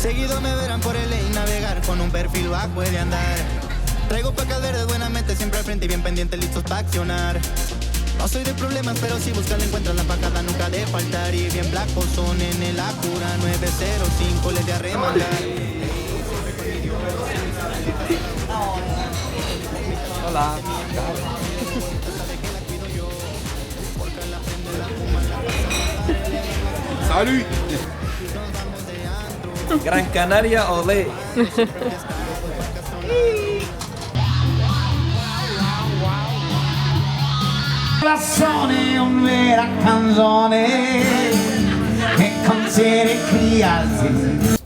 Seguido me verán por el ley navegar con un perfil bajo de andar. Traigo placas verdes buenamente siempre al frente y bien pendiente listos para accionar. No soy de problemas pero si buscan encuentran la pacada nunca de faltar. Y bien blancos son en el Acura 905 les de arremandar. Hola. Salut. Gran Canaria, olé. Canzone, un vera canzone che con serie criasi.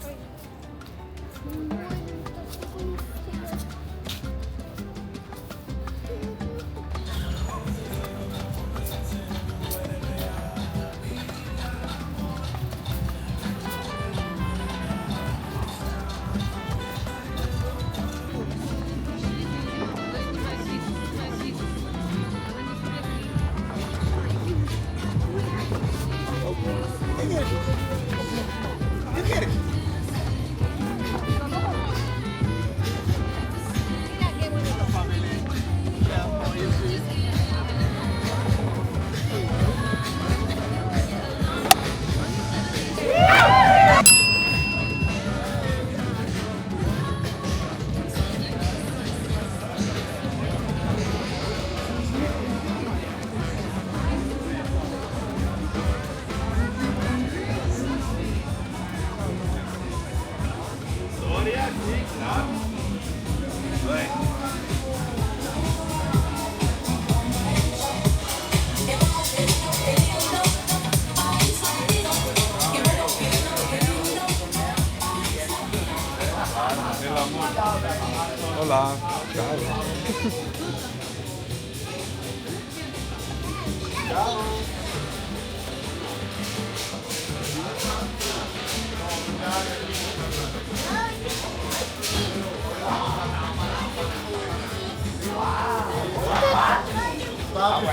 Hola.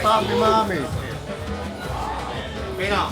Papi, mami. Mira.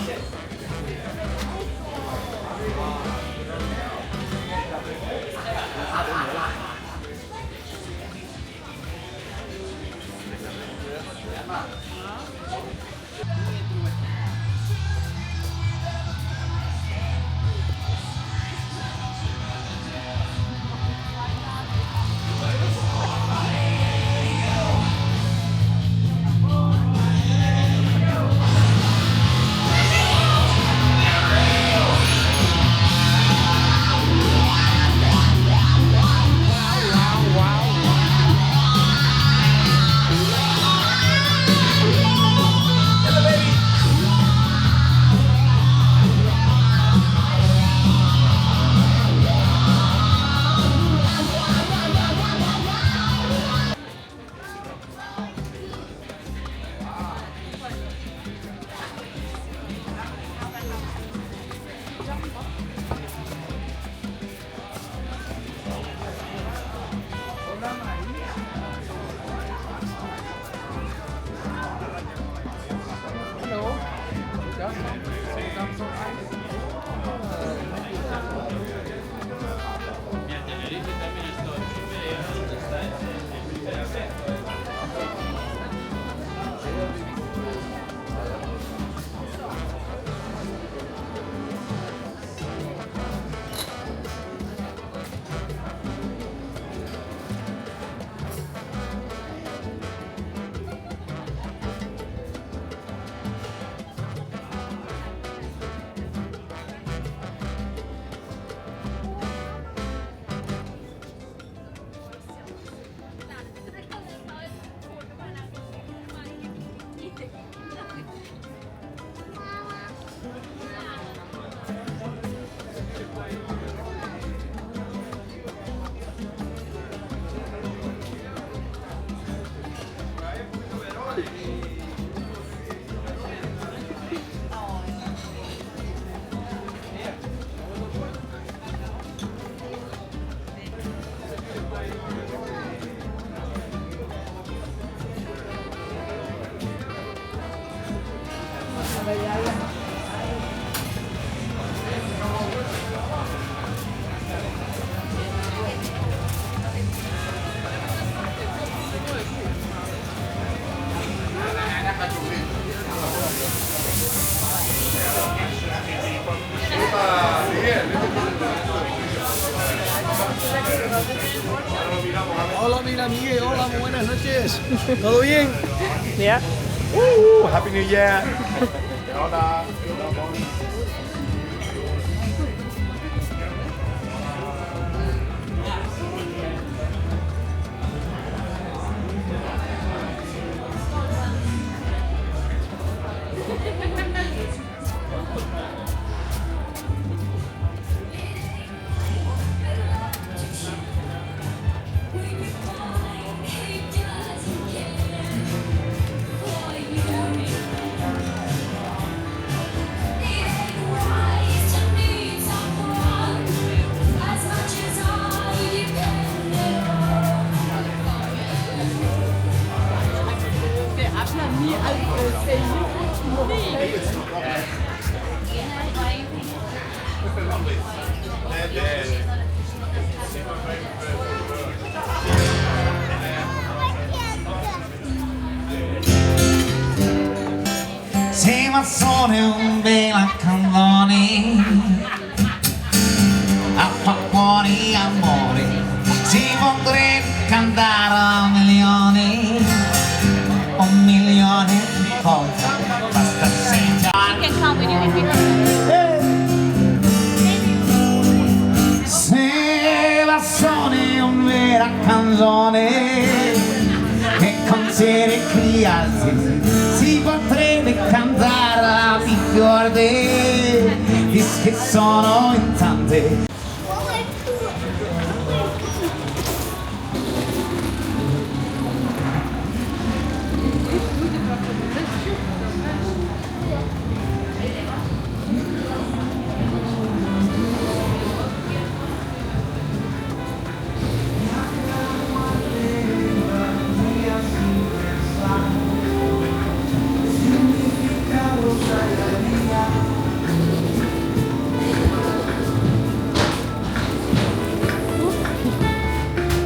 Hola Miguel, hola, muy buenas noches. ¿Todo bien? Yeah. Happy New Year. Hola. Se ma sono un bel canzone, acqua, cuori, amore, si potrebbe cantare a milioni, un milione di cose, basta sentire. You can come with you if you Se la sono un vera canzone, che con serie criasi si potrebbe cantare a fiorde, che sono in tante.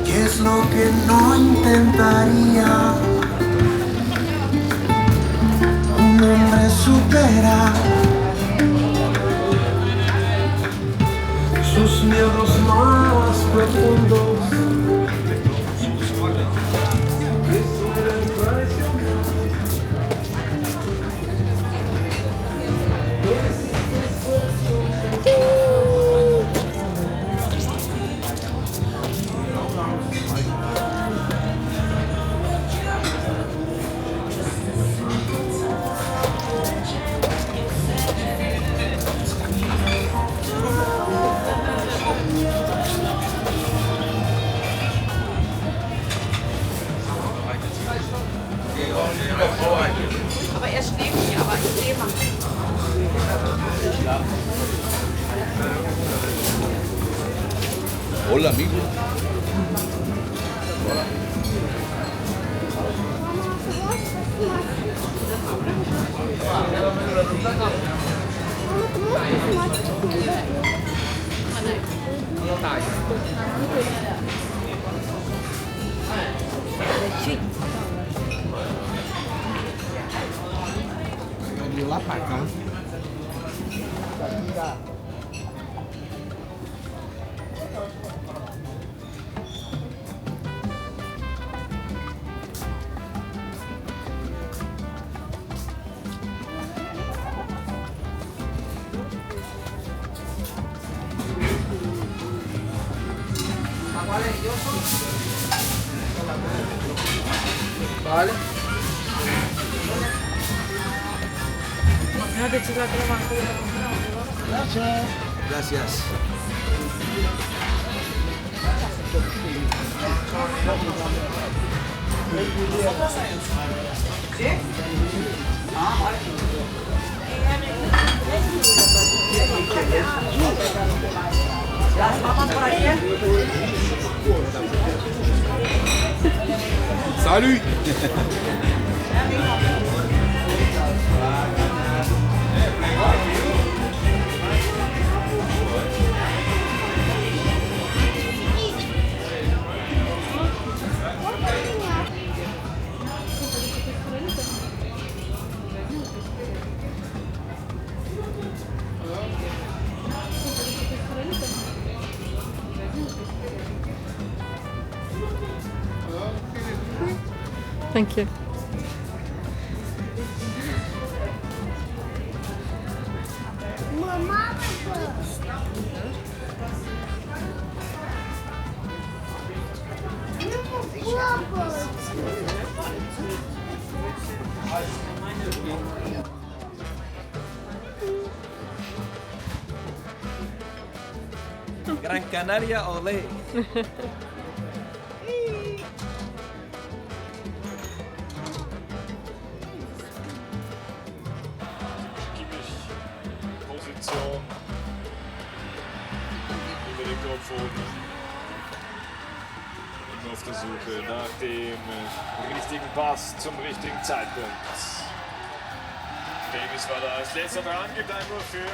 ¿Qué es lo que no intentaría un hombre superar? Sus miedos más profundos. Aber er schläft nicht, aber ich sehe mal. Hola amigo. Nhiều lắp bạc hả? Vale. Gracias. Salut. Thank you. Gran Canaria, olé. Position über den Kopf unten. Immer auf der Suche nach dem richtigen Pass zum richtigen Zeitpunkt. Davis war da als letzter dran, gibt ein nur für